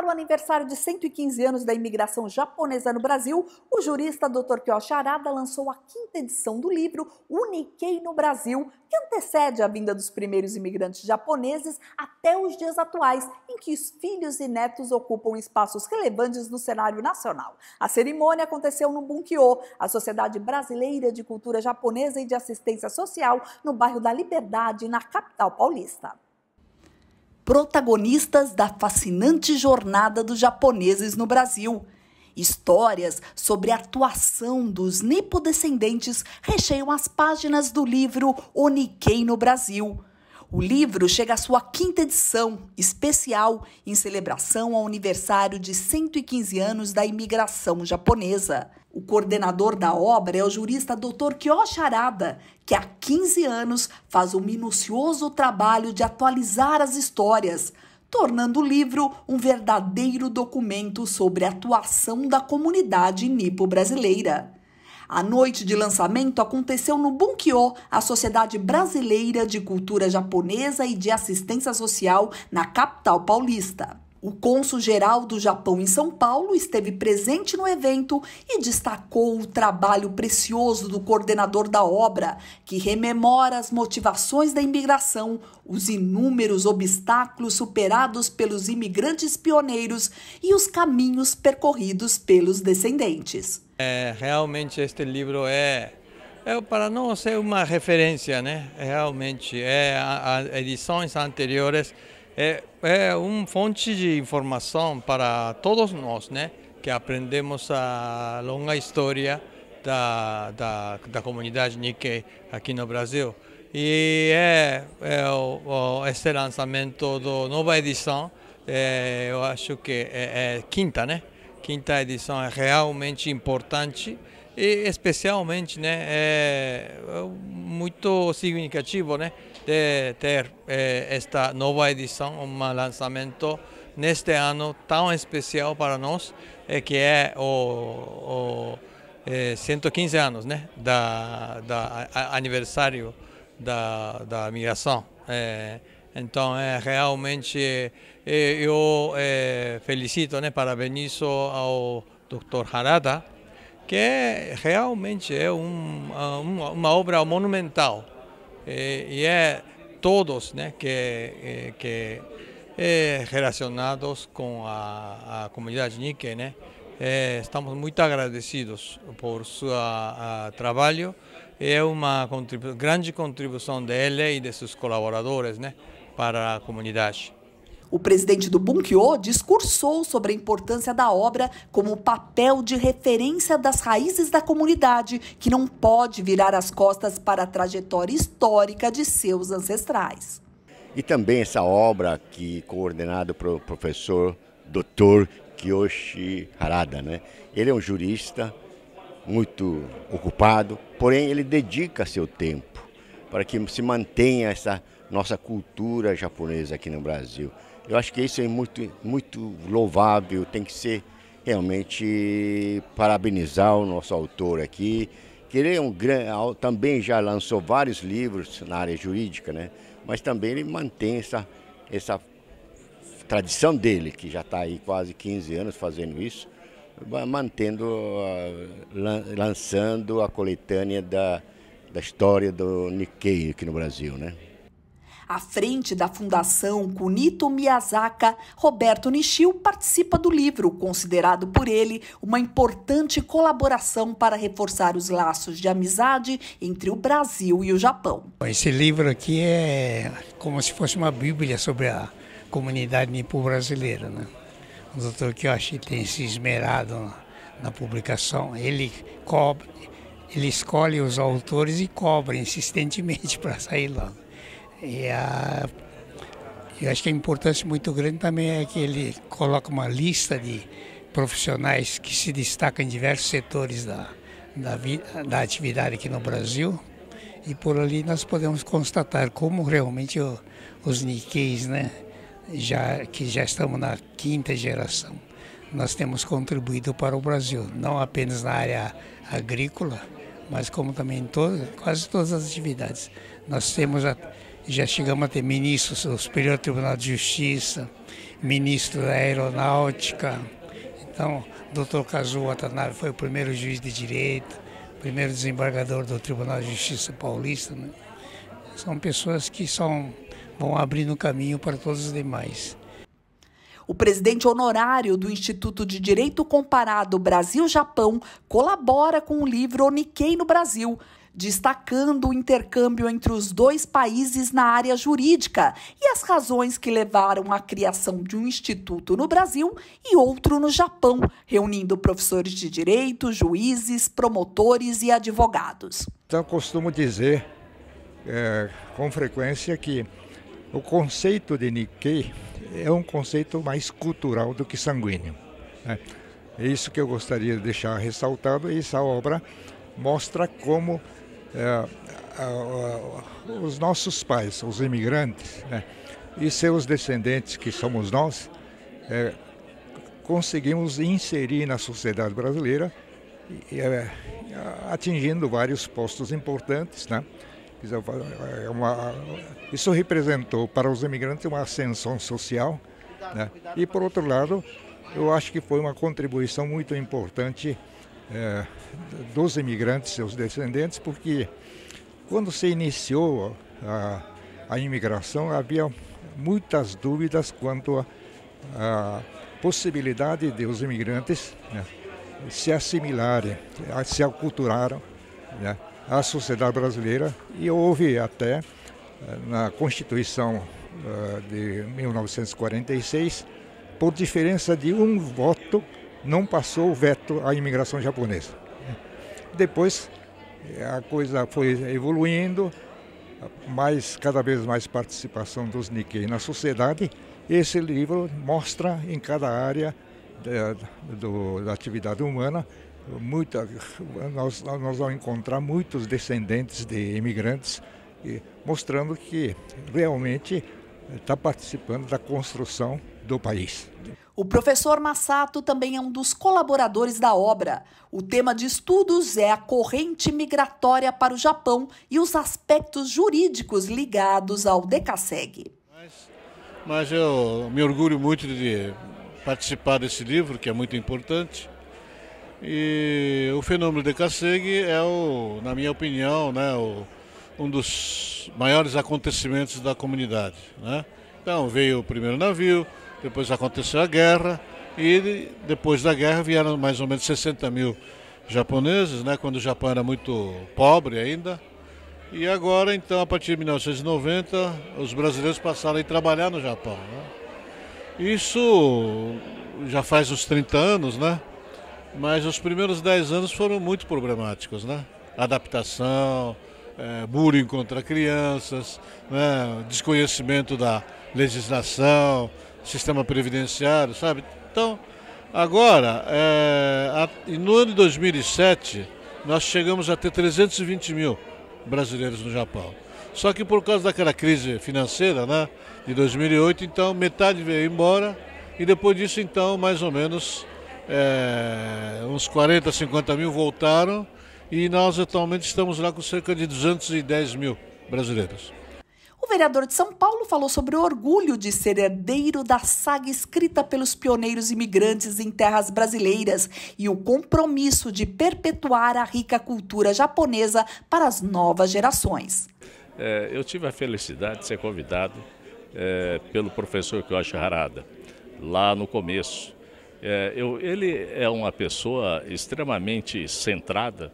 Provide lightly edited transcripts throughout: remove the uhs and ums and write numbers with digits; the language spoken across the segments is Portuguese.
comemorar o aniversário de 115 anos da imigração japonesa no Brasil, o jurista Dr. Kiyoshi Harada lançou a 5ª edição do livro O Nikkei no Brasil, que antecede a vinda dos primeiros imigrantes japoneses até os dias atuais, em que os filhos e netos ocupam espaços relevantes no cenário nacional. A cerimônia aconteceu no Bunkyo, a Sociedade Brasileira de Cultura Japonesa e de Assistência Social, no bairro da Liberdade, na capital paulista. Protagonistas da fascinante jornada dos japoneses no Brasil. Histórias sobre a atuação dos nipodescendentes recheiam as páginas do livro O Nikkei no Brasil. O livro chega à sua 5ª edição, especial, em celebração ao aniversário de 115 anos da imigração japonesa. O coordenador da obra é o jurista Dr. Kiyoshi Harada, que há 15 anos faz um minucioso trabalho de atualizar as histórias, tornando o livro um verdadeiro documento sobre a atuação da comunidade nipo-brasileira. A noite de lançamento aconteceu no Bunkyo, a Sociedade Brasileira de Cultura Japonesa e de Assistência Social, na capital paulista. O cônsul-geral do Japão em São Paulo esteve presente no evento e destacou o trabalho precioso do coordenador da obra, que rememora as motivações da imigração, os inúmeros obstáculos superados pelos imigrantes pioneiros e os caminhos percorridos pelos descendentes. Realmente este livro para nós é uma referência, né? Realmente, as edições anteriores é uma fonte de informação para todos nós, né? Que aprendemos a longa história da comunidade Nikkei aqui no Brasil. E esse lançamento da nova edição, eu acho que é 5ª, né? 5ª edição é realmente importante e especialmente, né, é muito significativo, né, de ter esta nova edição, um lançamento neste ano tão especial para nós, que é o 115 anos, né, da aniversário da migração. Então, realmente, eu felicito, né, parabenizo ao Dr. Harada, que realmente é uma obra monumental. E todos, né, que relacionados com a comunidade Nikkei, né, estamos muito agradecidos por seu trabalho. É uma grande contribuição dele e de seus colaboradores, né, para a comunidade. O presidente do Bunkyo discursou sobre a importância da obra como papel de referência das raízes da comunidade, que não pode virar as costas para a trajetória histórica de seus ancestrais. E também essa obra aqui coordenada pelo professor Dr. Kiyoshi Harada, né? Ele é um jurista muito ocupado, porém ele dedica seu tempo para que se mantenha essa nossa cultura japonesa aqui no Brasil. Eu acho que isso é muito louvável, tem que ser realmente parabenizar o nosso autor aqui, que ele também já lançou vários livros na área jurídica, né? Mas também ele mantém essa tradição dele, que já está aí quase 15 anos fazendo isso, lançando a coletânea da história do Nikkei aqui no Brasil, né? À frente da Fundação Kunito Miyazaka, Roberto Nishio participa do livro, considerado por ele uma importante colaboração para reforçar os laços de amizade entre o Brasil e o Japão. Esse livro aqui é como se fosse uma bíblia sobre a comunidade nipo-brasileira, né? O Dr. Kiyoshi tem se esmerado na publicação. Ele escolhe os autores e cobra insistentemente para sair lá. E eu acho que a importância muito grande também é que ele coloca uma lista de profissionais que se destacam em diversos setores da atividade aqui no Brasil. E por ali nós podemos constatar como realmente os Nikkeis, né, que já estamos na 5ª geração, nós temos contribuído para o Brasil, não apenas na área agrícola, mas como também em quase todas as atividades. Nós já chegamos a ter ministros do Superior Tribunal de Justiça, ministro da Aeronáutica. Então, o Dr. Kazuo Watanabe foi o primeiro juiz de direito, primeiro desembargador do Tribunal de Justiça Paulista, né? São pessoas que vão abrindo caminho para todos os demais. O presidente honorário do Instituto de Direito Comparado Brasil-Japão colabora com o livro O Nikkei no Brasil, destacando o intercâmbio entre os dois países na área jurídica e as razões que levaram à criação de um instituto no Brasil e outro no Japão, reunindo professores de direito, juízes, promotores e advogados. Então, costumo dizer com frequência que o conceito de Nikkei é um conceito mais cultural do que sanguíneo, né? É isso que eu gostaria de deixar ressaltado, e essa obra mostra como os nossos pais, os imigrantes, né, e seus descendentes, que somos nós, conseguimos inserir na sociedade brasileira, atingindo vários postos importantes, né? Isso representou para os imigrantes uma ascensão social, né? E, por outro lado, eu acho que foi uma contribuição muito importante dos imigrantes e seus descendentes, porque quando se iniciou a imigração, havia muitas dúvidas quanto à possibilidade de os imigrantes, né, se assimilarem, se aculturaram, né, à sociedade brasileira, e houve até, na Constituição de 1946, por diferença de um voto, não passou o veto à imigração japonesa. Depois a coisa foi evoluindo, cada vez mais participação dos Nikkei na sociedade. Esse livro mostra em cada área da atividade humana, nós vamos encontrar muitos descendentes de imigrantes, mostrando que realmente está participando da construção do país. O professor Masato também é um dos colaboradores da obra. O tema de estudos é a corrente migratória para o Japão e os aspectos jurídicos ligados ao Dekaseg. Mas eu me orgulho muito de participar desse livro, que é muito importante. E o fenômeno Dekaseg é, na minha opinião, né, um dos maiores acontecimentos da comunidade, né? Então veio o primeiro navio, depois aconteceu a guerra, e depois da guerra vieram mais ou menos 60 mil japoneses, né, quando o Japão era muito pobre ainda. E agora, então, a partir de 1990, os brasileiros passaram a ir trabalhar no Japão, né? Isso já faz uns 30 anos, né? Mas os primeiros 10 anos foram muito problemáticos, né? Adaptação, bullying contra crianças, né? Desconhecimento da legislação, sistema previdenciário, sabe? Então, agora, no ano de 2007, nós chegamos a ter 320 mil brasileiros no Japão. Só que por causa daquela crise financeira, né, de 2008, então metade veio embora, e depois disso, então, mais ou menos, uns 40, 50 mil voltaram, e nós atualmente estamos lá com cerca de 210 mil brasileiros. O vereador de São Paulo falou sobre o orgulho de ser herdeiro da saga escrita pelos pioneiros imigrantes em terras brasileiras e o compromisso de perpetuar a rica cultura japonesa para as novas gerações. Eu tive a felicidade de ser convidado pelo professor Kiyoshi Harada, lá no começo. Ele é uma pessoa extremamente centrada,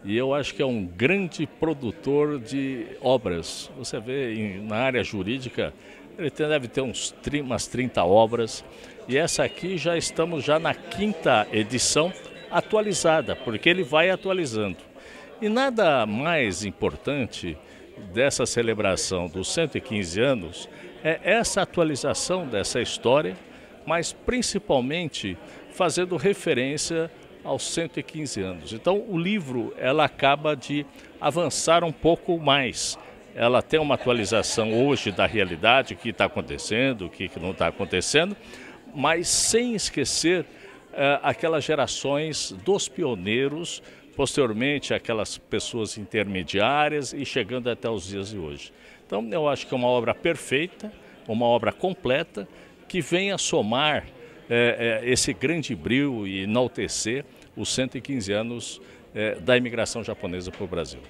e eu acho que é um grande produtor de obras. Você vê na área jurídica, ele deve ter umas 30 obras. E essa aqui estamos na 5ª edição atualizada, porque ele vai atualizando. E nada mais importante dessa celebração dos 115 anos é essa atualização dessa história, mas principalmente fazendo referência aos 115 anos. Então o livro acaba de avançar um pouco mais. Ela tem uma atualização hoje da realidade, o que está acontecendo, o que não está acontecendo, mas sem esquecer aquelas gerações dos pioneiros, posteriormente aquelas pessoas intermediárias e chegando até os dias de hoje. Então eu acho que é uma obra perfeita, uma obra completa, que venha somar esse grande brio e enaltecer os 115 anos da imigração japonesa para o Brasil.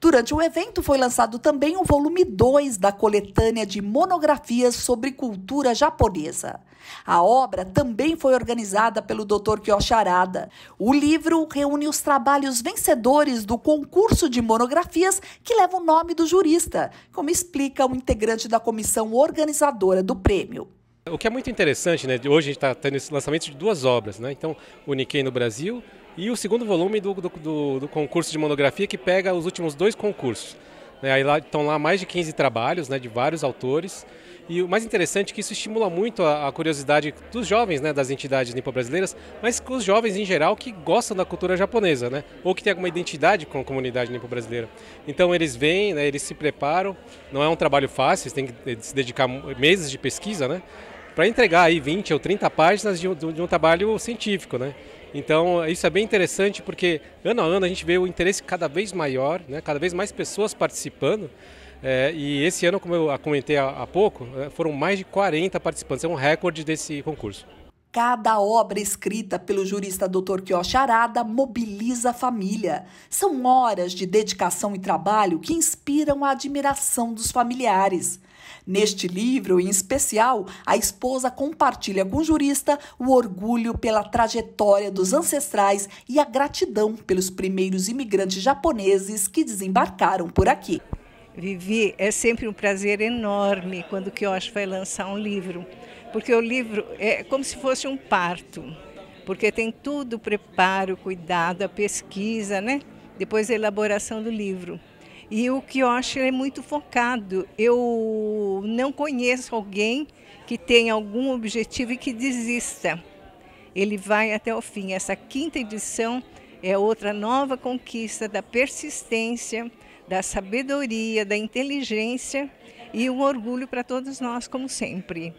Durante o evento foi lançado também o volume 2 da coletânea de monografias sobre cultura japonesa. A obra também foi organizada pelo Dr. Kiyoshi Harada. O livro reúne os trabalhos vencedores do concurso de monografias que leva o nome do jurista, como explica o integrante da comissão organizadora do prêmio. O que é muito interessante, né? Hoje a gente está tendo esse lançamento de 2 obras, né? Então, o Nikkei no Brasil e o segundo volume do concurso de monografia, que pega os últimos 2 concursos. Aí estão lá mais de 15 trabalhos, né, de vários autores. E o mais interessante é que isso estimula muito a curiosidade dos jovens, né, das entidades nipo-brasileiras, mas com os jovens em geral que gostam da cultura japonesa, né, ou que tem alguma identidade com a comunidade nipo-brasileira. Então eles vêm, né, eles se preparam, não é um trabalho fácil, eles têm que se dedicar meses de pesquisa, né, para entregar aí 20 ou 30 páginas de um trabalho científico, né. Então isso é bem interessante porque ano a ano a gente vê o interesse cada vez maior, né, cada vez mais pessoas participando. E esse ano, como eu comentei há pouco, foram mais de 40 participantes, é um recorde desse concurso. Cada obra escrita pelo jurista Dr. Kiyoshi Harada mobiliza a família. São horas de dedicação e trabalho que inspiram a admiração dos familiares. Neste livro, em especial, a esposa compartilha com o jurista o orgulho pela trajetória dos ancestrais e a gratidão pelos primeiros imigrantes japoneses que desembarcaram por aqui. Vivi, é sempre um prazer enorme quando o Kiyoshi vai lançar um livro, porque o livro é como se fosse um parto, porque tem tudo o preparo, cuidado, a pesquisa, né? Depois a elaboração do livro. E o Kiyoshi é muito focado. Eu não conheço alguém que tenha algum objetivo e que desista. Ele vai até o fim. Essa 5ª edição é outra nova conquista da persistência, da sabedoria, da inteligência e um orgulho para todos nós, como sempre.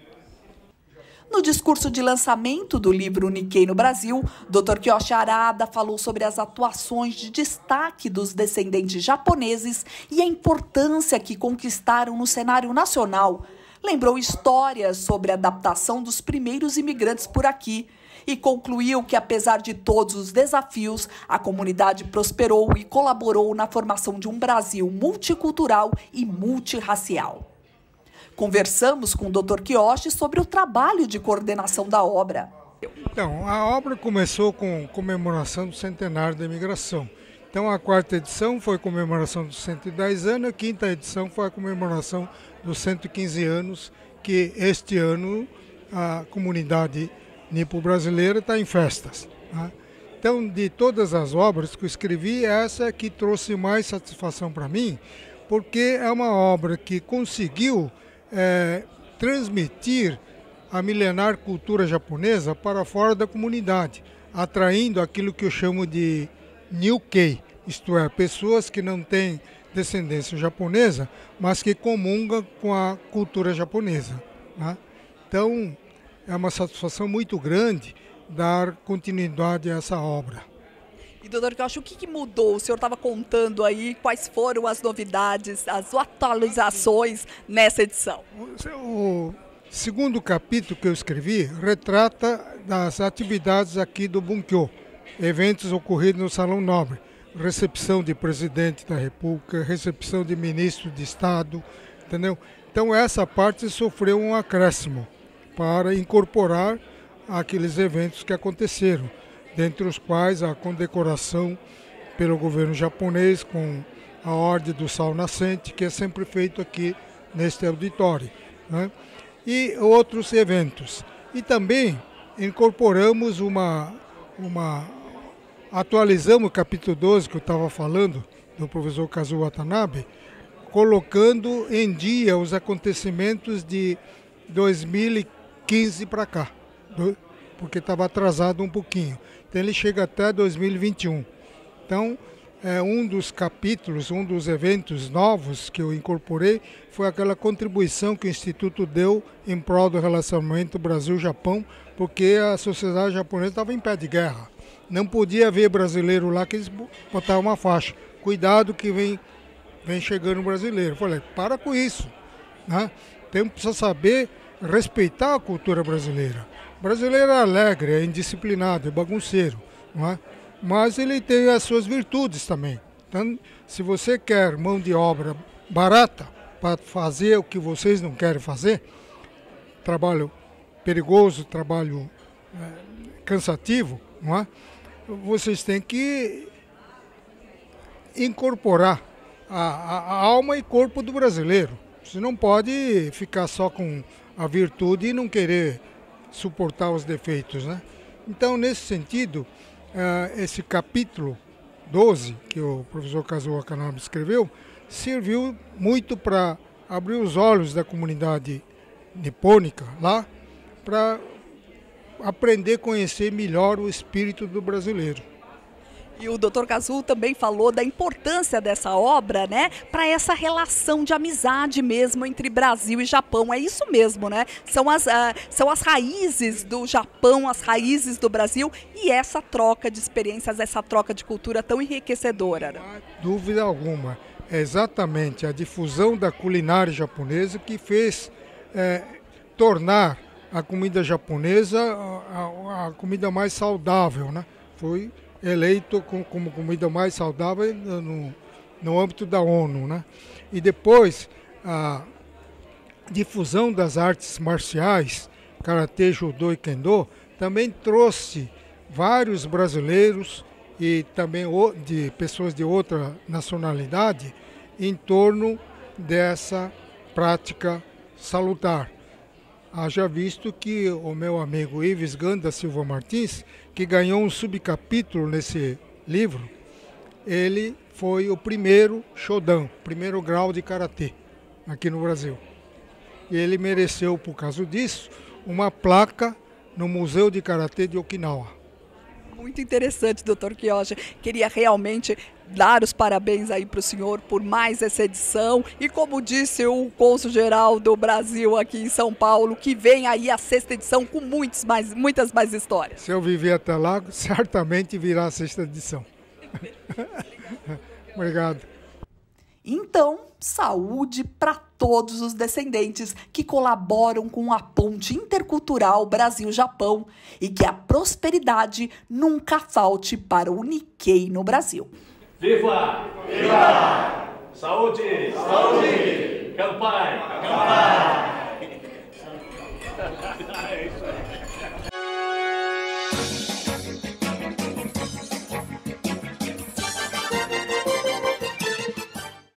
No discurso de lançamento do livro Nikkei no Brasil, Dr. Kiyoshi Harada falou sobre as atuações de destaque dos descendentes japoneses e a importância que conquistaram no cenário nacional. Lembrou histórias sobre a adaptação dos primeiros imigrantes por aqui e concluiu que, apesar de todos os desafios, a comunidade prosperou e colaborou na formação de um Brasil multicultural e multirracial. Conversamos com o Dr. Kiyoshi sobre o trabalho de coordenação da obra. Então, a obra começou com comemoração do centenário da imigração. Então, a 4ª edição foi a comemoração dos 110 anos, a 5ª edição foi a comemoração dos 115 anos, que este ano a comunidade nipo-brasileira está em festas. Né? Então, de todas as obras que eu escrevi, essa que trouxe mais satisfação para mim, porque é uma obra que conseguiu transmitir a milenar cultura japonesa para fora da comunidade, atraindo aquilo que eu chamo de Nikkei, isto é, pessoas que não têm descendência japonesa, mas que comungam com a cultura japonesa. Né? Então, é uma satisfação muito grande dar continuidade a essa obra. E, doutor Kiyoshi, o que mudou? O senhor estava contando aí quais foram as novidades, as atualizações nessa edição. O segundo capítulo que eu escrevi retrata das atividades aqui do Bunkyo, eventos ocorridos no Salão Nobre, recepção de presidente da República, recepção de ministro de Estado, entendeu? Então essa parte sofreu um acréscimo para incorporar aqueles eventos que aconteceram, dentre os quais a condecoração pelo governo japonês com a Ordem do Sol Nascente, que é sempre feito aqui neste auditório, né? E outros eventos. E também incorporamos atualizamos o capítulo 12 que eu estava falando, do professor Kazuo Watanabe, colocando em dia os acontecimentos de 2015 para cá, porque estava atrasado um pouquinho. Então ele chega até 2021. Então, um dos capítulos, um dos eventos novos que eu incorporei foi aquela contribuição que o Instituto deu em prol do relacionamento Brasil-Japão, porque a sociedade japonesa estava em pé de guerra. Não podia haver brasileiro lá que eles botavam uma faixa. Cuidado que vem chegando brasileiro. Eu falei, para com isso. Né? Então precisa saber respeitar a cultura brasileira. O brasileiro é alegre, é indisciplinado, é bagunceiro, não é? Mas ele tem as suas virtudes também. Então, se você quer mão de obra barata para fazer o que vocês não querem fazer, trabalho perigoso, trabalho cansativo, não é? Vocês têm que incorporar a alma e corpo do brasileiro. Você não pode ficar só com a virtude e não querer suportar os defeitos, né? Então, nesse sentido, esse capítulo 12, que o professor Kazuo Watanabe escreveu, serviu muito para abrir os olhos da comunidade nipônica lá, para aprender a conhecer melhor o espírito do brasileiro. E o Dr. Kazuo também falou da importância dessa obra, né, para essa relação de amizade mesmo entre Brasil e Japão. É isso mesmo, né? São as raízes do Japão, as raízes do Brasil e essa troca de experiências, essa troca de cultura tão enriquecedora. Não há dúvida alguma. É exatamente a difusão da culinária japonesa que fez tornar a comida japonesa a comida mais saudável, né? Foi eleito como comida mais saudável no âmbito da ONU, né? E depois a difusão das artes marciais, karatê, judô e kendo, também trouxe vários brasileiros e também de pessoas de outra nacionalidade em torno dessa prática salutar. Haja visto que o meu amigo Ives Ganda Silva Martins, que ganhou um subcapítulo nesse livro, ele foi o primeiro Shodan, primeiro grau de karatê aqui no Brasil. E ele mereceu, por causa disso, uma placa no Museu de Karatê de Okinawa. Muito interessante, Dr. Kiyoshi. Queria realmente dar os parabéns aí para o senhor por mais essa edição e, como disse o cônsul-geral do Brasil aqui em São Paulo, que vem aí a 6ª edição com muitas mais histórias. Se eu viver até lá, certamente virá a 6ª edição. Obrigado. Então, saúde para todos os descendentes que colaboram com a ponte intercultural Brasil-Japão e que a prosperidade nunca falte para o Nikkei no Brasil. Viva! Viva! Saúde! Saúde! Kanpai! Kanpai! É isso aí.